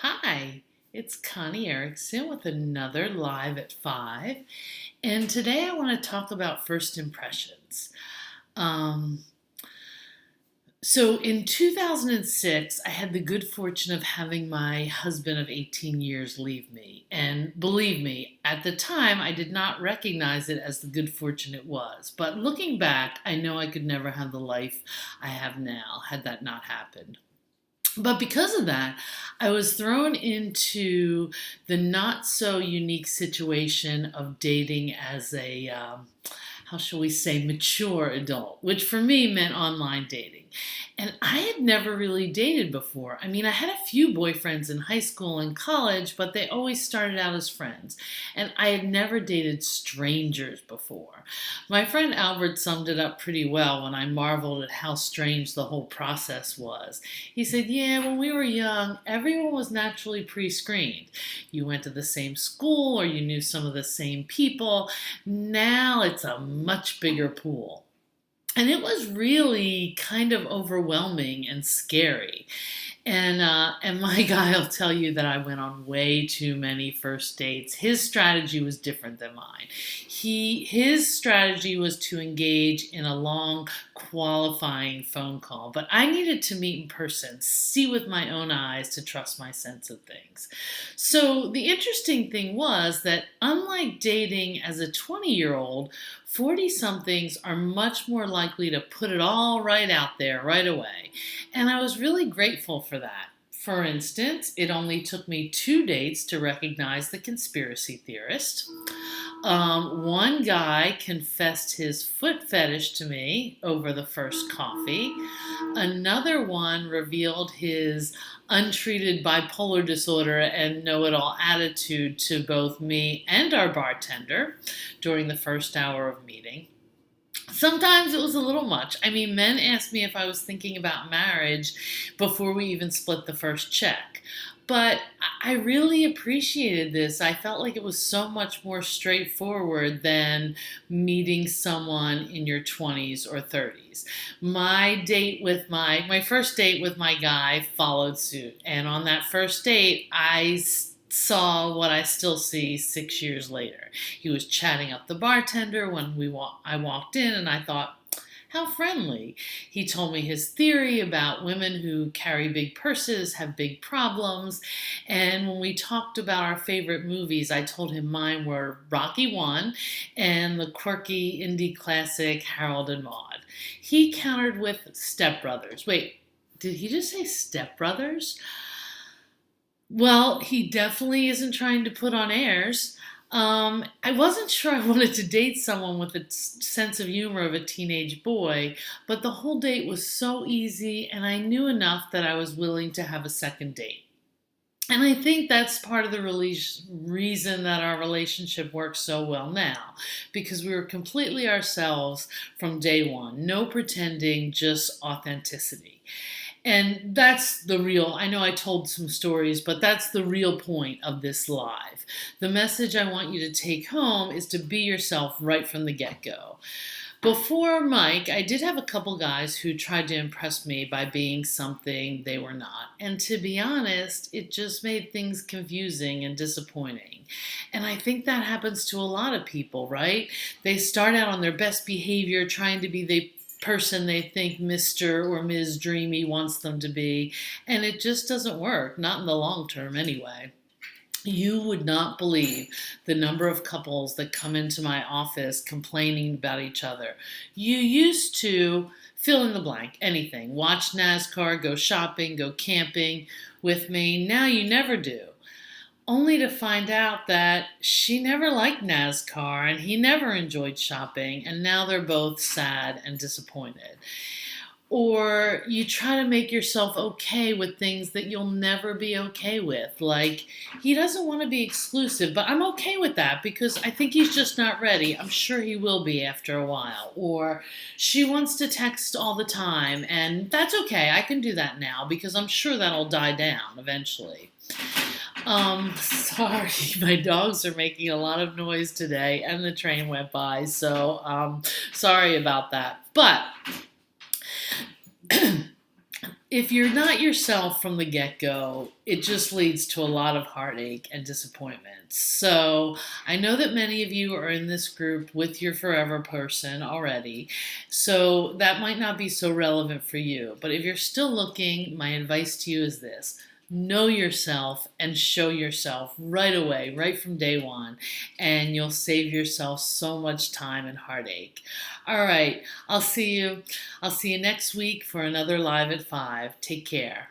Hi, it's Connie Erickson with another Live at 5. And today I want to talk about first impressions. Um, so in 2006, I had the good fortune of having my husband of 18 years leave me. And believe me, at the time, I did not recognize it as the good fortune it was. But looking back, I know I could never have the life I have now had that not happened. But because of that, I was thrown into the not so unique situation of dating as a, how shall we say, mature adult, which for me meant online dating. And I had never really dated before. I mean, I had a few boyfriends in high school and college, but they always started out as friends. And I had never dated strangers before. My friend Albert summed it up pretty well when I marveled at how strange the whole process was. He said, yeah, when we were young, everyone was naturally pre screened. You went to the same school or you knew some of the same people. Now it's a much bigger pool. And it was really kind of overwhelming and scary. And my guy will tell you that I went on way too many first dates. His strategy was different than mine. His strategy was to engage in a long qualifying phone call, but I needed to meet in person, see with my own eyes to trust my sense of things. So the interesting thing was that unlike dating as a 20-year-old, 40 somethings are much more likely to put it all right out there right away. And I was really grateful for that. For instance, it only took me 2 dates to recognize the conspiracy theorist. One guy confessed his foot fetish to me over the first coffee. Another one revealed his untreated bipolar disorder and know it all attitude to both me and our bartender during the first hour of meeting. Sometimes it was a little much. I mean, men asked me if I was thinking about marriage before we even split the first check. But I really appreciated this. I felt like it was so much more straightforward than meeting someone in your 20s or 30s. My first date with my guy followed suit. And on that first date, saw what I still see 6 years later. He was chatting up the bartender when I walked in, and I thought, how friendly. He told me his theory about women who carry big purses have big problems. And when we talked about our favorite movies, I told him mine were Rocky 1 and the quirky indie classic Harold and Maude. He countered with Step Brothers. Wait, did he just say Step Brothers? Well, he definitely isn't trying to put on airs. I wasn't sure I wanted to date someone with a sense of humor of a teenage boy, but the whole date was so easy, and I knew enough that I was willing to have a second date. And I think that's part of the reason that our relationship works so well now, because we were completely ourselves from day one. No pretending, just authenticity. And that's the real, I know I told some stories, but that's the real point of this live. The message I want you to take home is to be yourself right from the get go. Before Mike, I did have a couple guys who tried to impress me by being something they were not. And to be honest, it just made things confusing and disappointing. And I think that happens to a lot of people, right? They start out on their best behavior, trying to be the person they think Mr. or Ms. Dreamy wants them to be, and it just doesn't work, not in the long term anyway. You would not believe the number of couples that come into my office complaining about each other. You used to fill in the blank, anything. Watch NASCAR, go shopping, go camping with me. Now you never do. Only to find out that she never liked NASCAR and he never enjoyed shopping, and now they're both sad and disappointed. Or you try to make yourself okay with things that you'll never be okay with. Like, he doesn't want to be exclusive, but I'm okay with that because I think he's just not ready. I'm sure he will be after a while. Or she wants to text all the time, and that's okay. I can do that now because I'm sure that'll die down eventually. Sorry, my dogs are making a lot of noise today, and the train went by, so sorry about that. But If you're not yourself from the get go, it just leads to a lot of heartache and disappointment. So, I know that many of you are in this group with your forever person already. So, that might not be so relevant for you. But if you're still looking, my advice to you is this: know yourself and show yourself right away, right from day one, and you'll save yourself so much time and heartache. All right, I'll see you next week for another Live at 5. Take care.